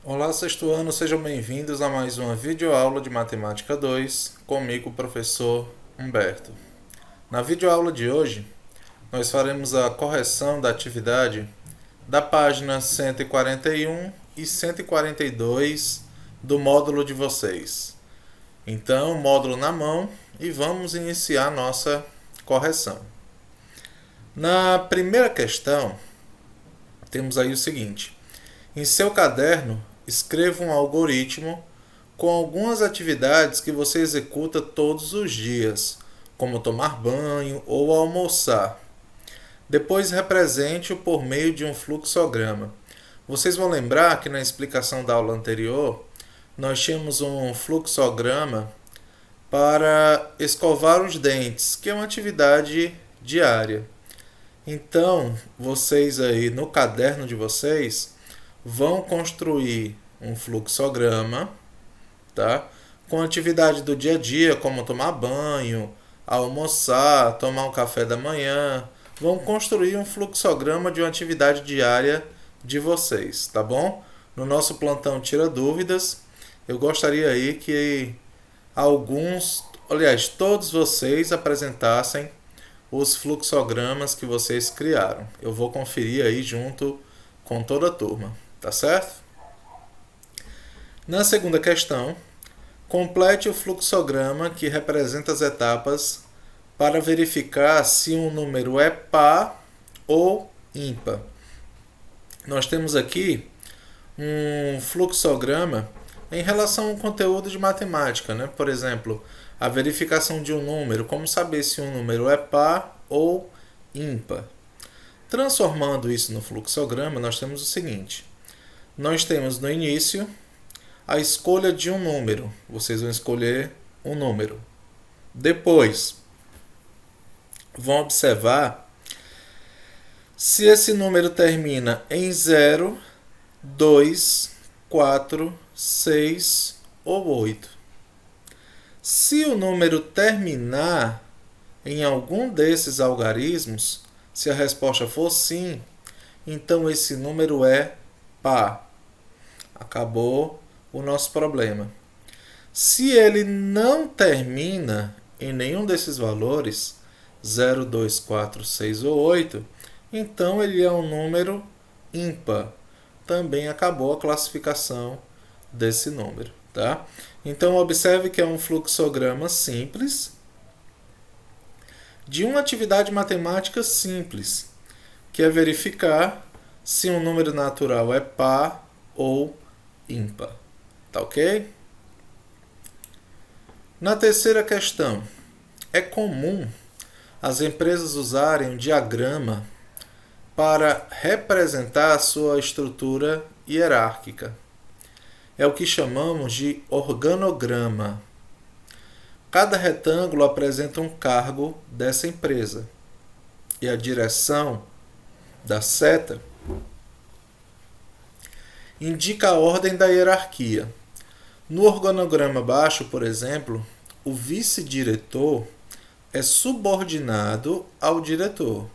Olá, sexto ano, sejam bem-vindos a mais uma videoaula de Matemática 2, comigo, professor Humberto. Na videoaula de hoje, nós faremos a correção da atividade da página 141 e 142 do módulo de vocês. Então, módulo na mão e vamos iniciar nossa correção. Na primeira questão, temos aí o seguinte: em seu caderno, escreva um algoritmo com algumas atividades que você executa todos os dias, como tomar banho ou almoçar. Depois represente-o por meio de um fluxograma. Vocês vão lembrar que na explicação da aula anterior, nós tínhamos um fluxograma para escovar os dentes, que é uma atividade diária. Então, vocês aí no caderno de vocês vão construir um fluxograma, tá? Com atividade do dia a dia, como tomar banho, almoçar, tomar um café da manhã. Vão construir um fluxograma de uma atividade diária de vocês, tá bom? No nosso plantão Tira Dúvidas, eu gostaria aí que todos vocês apresentassem os fluxogramas que vocês criaram. Eu vou conferir aí junto com toda a turma, tá certo? Na segunda questão, complete o fluxograma que representa as etapas para verificar se um número é par ou ímpar. Nós temos aqui um fluxograma em relação ao conteúdo de matemática, né? Por exemplo, a verificação de um número, como saber se um número é par ou ímpar. Transformando isso no fluxograma, nós temos o seguinte: nós temos no início a escolha de um número. Vocês vão escolher um número. Depois, vão observar se esse número termina em 0, 2, 4, 6 ou 8. Se o número terminar em algum desses algarismos, se a resposta for sim, então esse número é par. Acabou o nosso problema. Se ele não termina em nenhum desses valores, 0, 2, 4, 6 ou 8, então ele é um número ímpar. Também acabou a classificação desse número, tá? Então observe que é um fluxograma simples de uma atividade matemática simples, que é verificar se um número natural é par ou ímpar. Tá ok? Na terceira questão, é comum as empresas usarem um diagrama para representar a sua estrutura hierárquica. É o que chamamos de organograma. Cada retângulo apresenta um cargo dessa empresa e a direção da seta indica a ordem da hierarquia. No organograma baixo, por exemplo, o vice-diretor é subordinado ao diretor,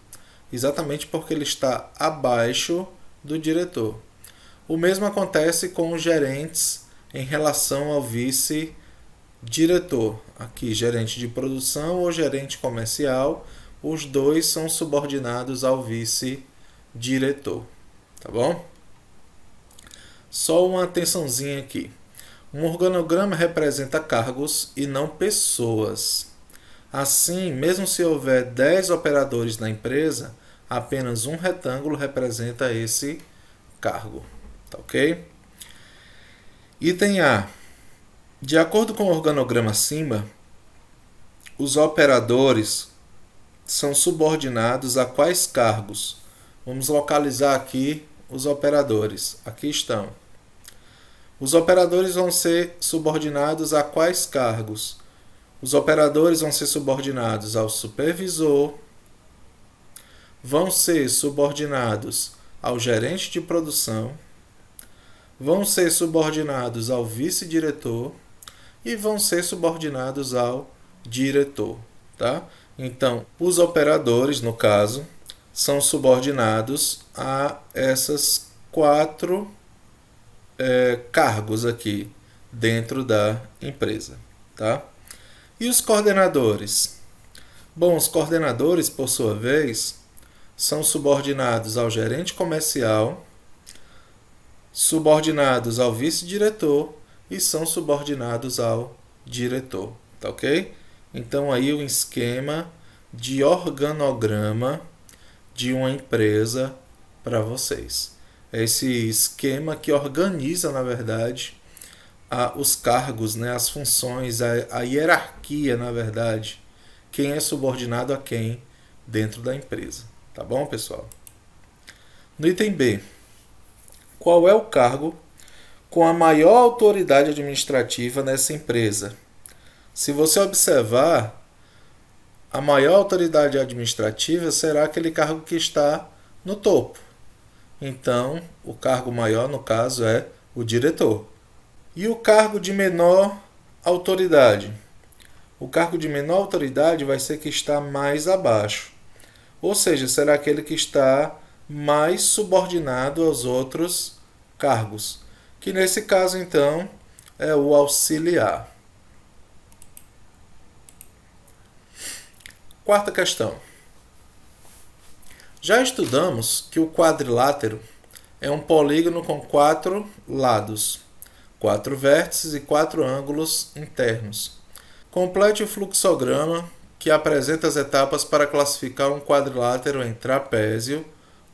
exatamente porque ele está abaixo do diretor. O mesmo acontece com os gerentes em relação ao vice-diretor. Aqui, gerente de produção ou gerente comercial, os dois são subordinados ao vice-diretor. Tá bom? Só uma atençãozinha aqui. Um organograma representa cargos e não pessoas. Assim, mesmo se houver 10 operadores na empresa, apenas um retângulo representa esse cargo. Tá ok? Item A. De acordo com o organograma acima, os operadores são subordinados a quais cargos? Vamos localizar aqui os operadores. Aqui estão. Os operadores vão ser subordinados a quais cargos? Os operadores vão ser subordinados ao supervisor, vão ser subordinados ao gerente de produção, vão ser subordinados ao vice-diretor e vão ser subordinados ao diretor, tá? Então, os operadores, no caso, são subordinados a essas quatro cargos aqui dentro da empresa, tá? E os coordenadores? Bom, os coordenadores, por sua vez, são subordinados ao gerente comercial, subordinados ao vice-diretor e são subordinados ao diretor, tá ok? Então aí o esquema de organograma de uma empresa para vocês. É esse esquema que organiza, na verdade, os cargos, né, as funções, a hierarquia, na verdade, quem é subordinado a quem dentro da empresa. Tá bom, pessoal? No item B, qual é o cargo com a maior autoridade administrativa nessa empresa? Se você observar, a maior autoridade administrativa será aquele cargo que está no topo. Então, o cargo maior, no caso, é o diretor. E o cargo de menor autoridade? O cargo de menor autoridade vai ser que está mais abaixo. Ou seja, será aquele que está mais subordinado aos outros cargos. Que nesse caso, então, é o auxiliar. Quarta questão. Já estudamos que o quadrilátero é um polígono com 4 lados, 4 vértices e 4 ângulos internos. Complete o fluxograma que apresenta as etapas para classificar um quadrilátero em trapézio,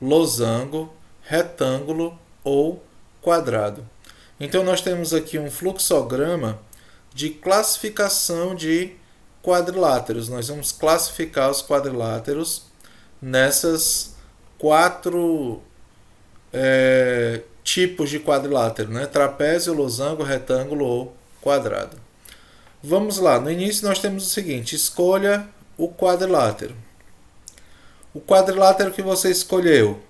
losango, retângulo ou quadrado. Então nós temos aqui um fluxograma de classificação de quadriláteros. Nós vamos classificar os quadriláteros nessas 4 tipos de quadrilátero, né? Trapézio, losango, retângulo ou quadrado. Vamos lá, no início nós temos o seguinte: escolha o quadrilátero. O quadrilátero que você escolheu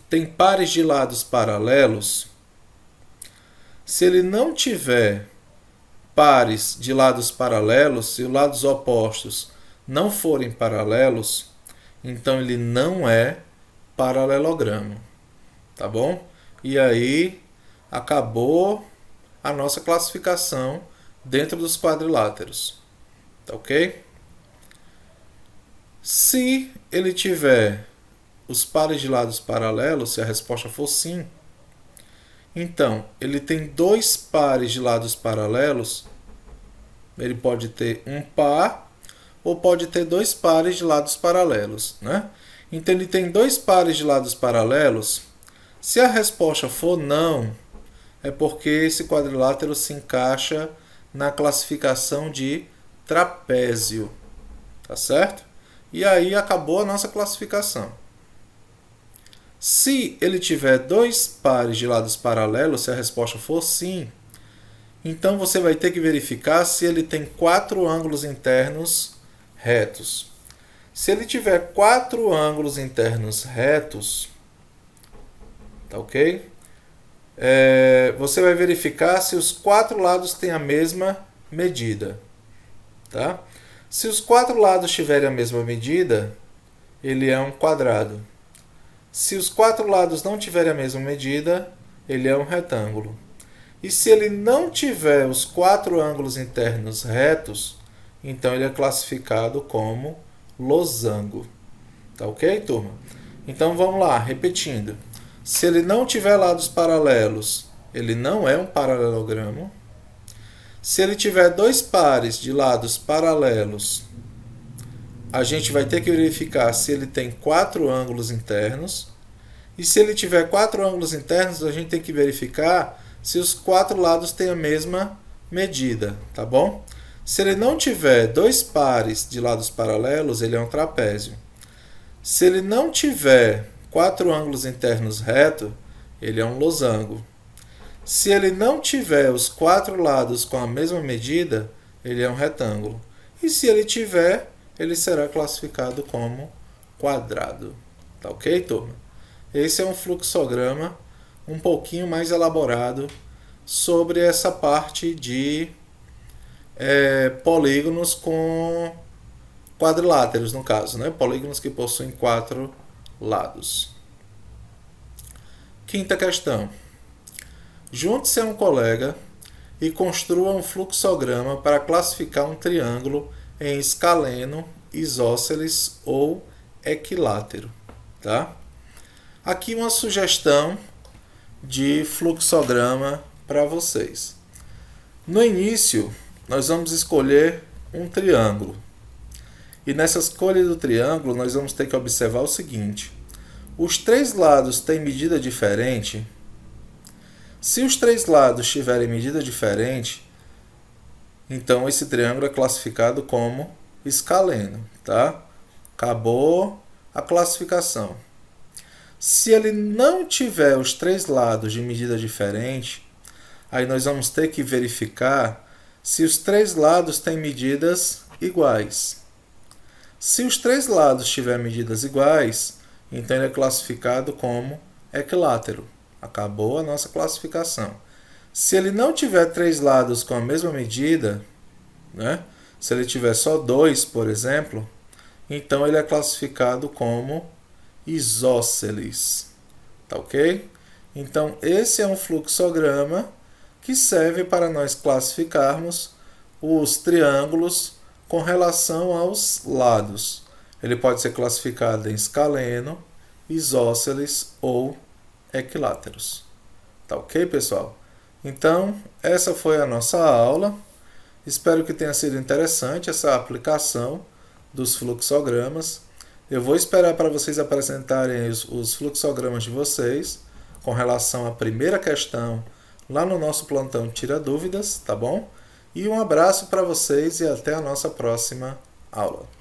tem pares de lados paralelos. Se ele não tiver pares de lados paralelos, se os lados opostos não forem paralelos, então ele não é paralelogramo, tá bom? E aí acabou a nossa classificação dentro dos quadriláteros, tá ok? Se ele tiver os pares de lados paralelos, se a resposta for sim, então ele tem 2 pares de lados paralelos. Ele pode ter um par ou pode ter 2 pares de lados paralelos, né? Então ele tem 2 pares de lados paralelos. Se a resposta for não, é porque esse quadrilátero se encaixa na classificação de trapézio, tá certo? E aí acabou a nossa classificação. Se ele tiver 2 pares de lados paralelos, se a resposta for sim, então você vai ter que verificar se ele tem 4 ângulos internos retos. Se ele tiver 4 ângulos internos retos, tá ok? Você vai verificar se os 4 lados têm a mesma medida, tá? Se os 4 lados tiverem a mesma medida, ele é um quadrado. Se os 4 lados não tiverem a mesma medida, ele é um retângulo. E se ele não tiver os 4 ângulos internos retos, então ele é classificado como losango. Tá ok, turma? Então vamos lá, repetindo. Se ele não tiver lados paralelos, ele não é um paralelogramo. Se ele tiver 2 pares de lados paralelos, a gente vai ter que verificar se ele tem 4 ângulos internos. E se ele tiver 4 ângulos internos, a gente tem que verificar se os 4 lados têm a mesma medida, tá bom? Se ele não tiver 2 pares de lados paralelos, ele é um trapézio. Se ele não tiver 4 ângulos internos retos, ele é um losango. Se ele não tiver os 4 lados com a mesma medida, ele é um retângulo. E se ele tiver, ele será classificado como quadrado. Tá ok, turma? Esse é um fluxograma um pouquinho mais elaborado sobre essa parte de polígonos com quadriláteros, no caso, né? Polígonos que possuem 4 lados. Quinta questão. Junte-se a um colega e construa um fluxograma para classificar um triângulo em escaleno, isósceles ou equilátero. Tá? Aqui uma sugestão de fluxograma para vocês. No início, nós vamos escolher um triângulo. E nessa escolha do triângulo, nós vamos ter que observar o seguinte: os três lados têm medida diferente. Se os três lados tiverem medida diferente, então esse triângulo é classificado como escaleno, tá? Acabou a classificação. Se ele não tiver os três lados de medida diferente, aí nós vamos ter que verificar se os três lados têm medidas iguais. Se os três lados tiverem medidas iguais, então ele é classificado como equilátero. Acabou a nossa classificação. Se ele não tiver três lados com a mesma medida, né? Se ele tiver só dois, por exemplo, então ele é classificado como isósceles. Tá ok? Então esse é um fluxograma que serve para nós classificarmos os triângulos com relação aos lados. Ele pode ser classificado em escaleno, isósceles ou equiláteros. Tá ok, pessoal? Então, essa foi a nossa aula. Espero que tenha sido interessante essa aplicação dos fluxogramas. Eu vou esperar para vocês apresentarem os fluxogramas de vocês com relação à primeira questão lá no nosso plantão Tira Dúvidas, tá bom? E um abraço para vocês e até a nossa próxima aula.